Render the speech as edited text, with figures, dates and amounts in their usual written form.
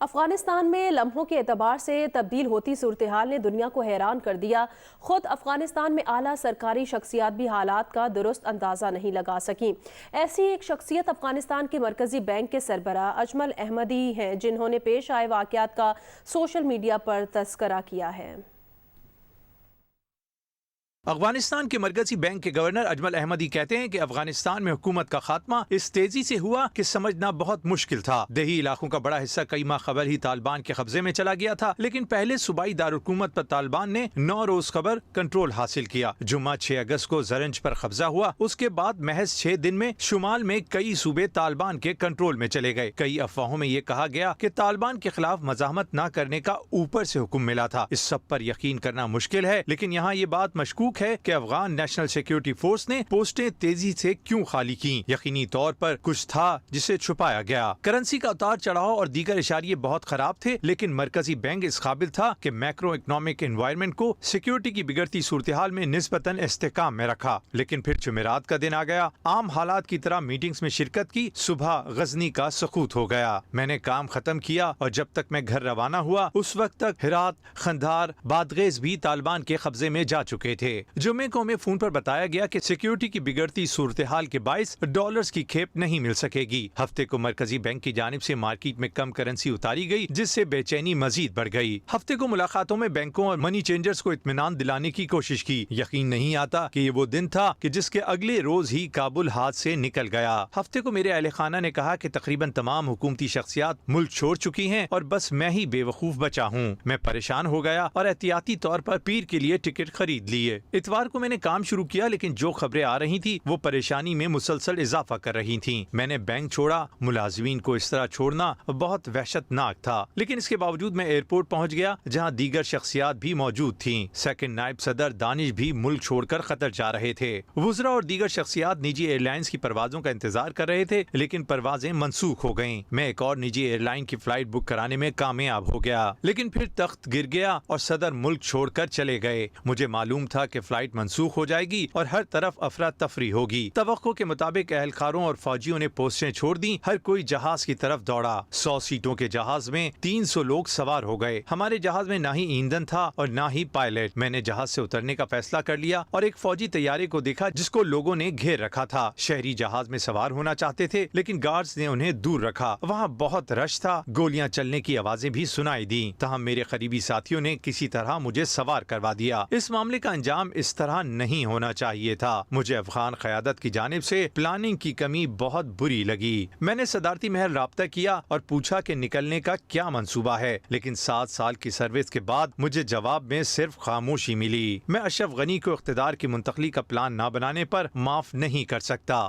افغانستان میں لمحوں کے اعتبار سے تبدیل ہوتی صورتحال نے دنیا کو حیران کر دیا۔ خود افغانستان میں اعلیٰ سرکاری شخصیات بھی حالات کا درست اندازہ نہیں لگا سکیں۔ ایسی ایک شخصیت افغانستان کے مرکزی بینک کے سربراہ اجمل احمدی ہیں، جنہوں نے پیش آئے واقعات کا سوشل میڈیا پر تذکرہ کیا ہے۔ افغانستان کے مرکزی بینک کے گورنر اجمل احمدی کہتے ہیں کہ افغانستان میں حکومت کا خاتمہ اس تیزی سے ہوا کہ سمجھنا بہت مشکل تھا۔ دیہی علاقوں کا بڑا حصہ کئی ماہ قبل ہی طالبان کے قبضے میں چلا گیا تھا، لیکن پہلے صوبائی دارالحکومت پر طالبان نے 9 روز قبل کنٹرول حاصل کیا۔ جمعہ 6 اگست کو زرنج پر قبضہ ہوا۔ اس کے بعد محض 6 دن میں شمال میں کئی صوبے طالبان کے کنٹرول میں چلے گئے۔ کئی افواہوں میں یہ کہا گیا کہ طالبان کے خلاف مزاحمت نہ کرنے کا اوپر سے حکم ملا تھا۔ اس سب پر یقین کرنا مشکل ہے، لیکن یہاں یہ بات مشکوک ہے کہ افغان نیشنل سیکیورٹی فورس نے پوسٹیں تیزی سے کیوں خالی کی۔ یقینی طور پر کچھ تھا جسے چھپایا گیا۔ کرنسی کا اتار چڑھاؤ اور دیگر اشاریے بہت خراب تھے، لیکن مرکزی بینک اس قابل تھا کہ میکرو اکنامک انوائرمنٹ کو سیکیورٹی کی بگڑتی صورتحال میں نسبتاً استحکام میں رکھا۔ لیکن پھر جمعرات کا دن آ گیا۔ عام حالات کی طرح میٹنگز میں شرکت کی۔ صبح غزنی کا سقوط ہو گیا۔ میں نے کام ختم کیا اور جب تک میں گھر روانہ ہوا اس وقت تک ہرات، قندھار، بادغیس بھی طالبان کے قبضے میں جا چکے تھے۔ جمعے کو ہمیں فون پر بتایا گیا کہ سیکیورٹی کی بگڑتی صورتحال کے باعث ڈالرز کی کھیپ نہیں مل سکے گی۔ ہفتے کو مرکزی بینک کی جانب سے مارکیٹ میں کم کرنسی اتاری گئی، جس سے بے چینی مزید بڑھ گئی۔ ہفتے کو ملاقاتوں میں بینکوں اور منی چینجرز کو اطمینان دلانے کی کوشش کی۔ یقین نہیں آتا کہ یہ وہ دن تھا کہ جس کے اگلے روز ہی کابل ہاتھ سے نکل گیا۔ ہفتے کو میرے اہل خانہ نے کہا کہ تقریباً تمام حکومتی شخصیات ملک چھوڑ چکی ہیں اور بس میں ہی بے وقوف بچا ہوں۔ میں پریشان ہو گیا اور احتیاطی طور پر پیر کے لیے ٹکٹ خرید لیے۔ اتوار کو میں نے کام شروع کیا، لیکن جو خبریں آ رہی تھی وہ پریشانی میں مسلسل اضافہ کر رہی تھیں۔ میں نے بینک چھوڑا۔ ملازمین کو اس طرح چھوڑنا بہت وحشت ناک تھا، لیکن اس کے باوجود میں ایئرپورٹ پہنچ گیا جہاں دیگر شخصیات بھی موجود تھیں۔ سیکنڈ نائب صدر دانش بھی ملک چھوڑ کر قطر جا رہے تھے۔ وزراء اور دیگر شخصیات نجی ایئر لائنز کی پروازوں کا انتظار کر رہے تھے، لیکن پروازیں منسوخ ہو گئیں۔ میں ایک اور نجی ایئر لائن کی فلائٹ بک کرانے میں کامیاب ہو گیا، لیکن پھر تخت گر گیا اور صدر ملک چھوڑ کر چلے گئے۔ مجھے معلوم تھا کہ فلائٹ منسوخ ہو جائے گی اور ہر طرف افراتفری ہوگی۔ توقع کے مطابق اہلکاروں اور فوجیوں نے پوسٹیں چھوڑ دیں۔ ہر کوئی جہاز کی طرف دوڑا۔ 100 سیٹوں کے جہاز میں 300 لوگ سوار ہو گئے۔ ہمارے جہاز میں نہ ہی ایندھن تھا اور نہ ہی پائلٹ۔ میں نے جہاز سے اترنے کا فیصلہ کر لیا اور ایک فوجی طیارے کو دیکھا جس کو لوگوں نے گھیر رکھا تھا۔ شہری جہاز میں سوار ہونا چاہتے تھے، لیکن گارڈز نے انہیں دور رکھا۔ وہاں بہت رش تھا۔ گولیاں چلنے کی آوازیں بھی سنائی دیں، تاہم میرے قریبی ساتھیوں نے کسی طرح مجھے سوار کروا دیا۔ اس معاملے کا انجام اس طرح نہیں ہونا چاہیے تھا۔ مجھے افغان قیادت کی جانب سے پلاننگ کی کمی بہت بری لگی۔ میں نے صدارتی محل رابطہ کیا اور پوچھا کہ نکلنے کا کیا منصوبہ ہے، لیکن 7 سال کی سروس کے بعد مجھے جواب میں صرف خاموشی ملی۔ میں اشرف غنی کو اقتدار کی منتقلی کا پلان نہ بنانے پر معاف نہیں کر سکتا۔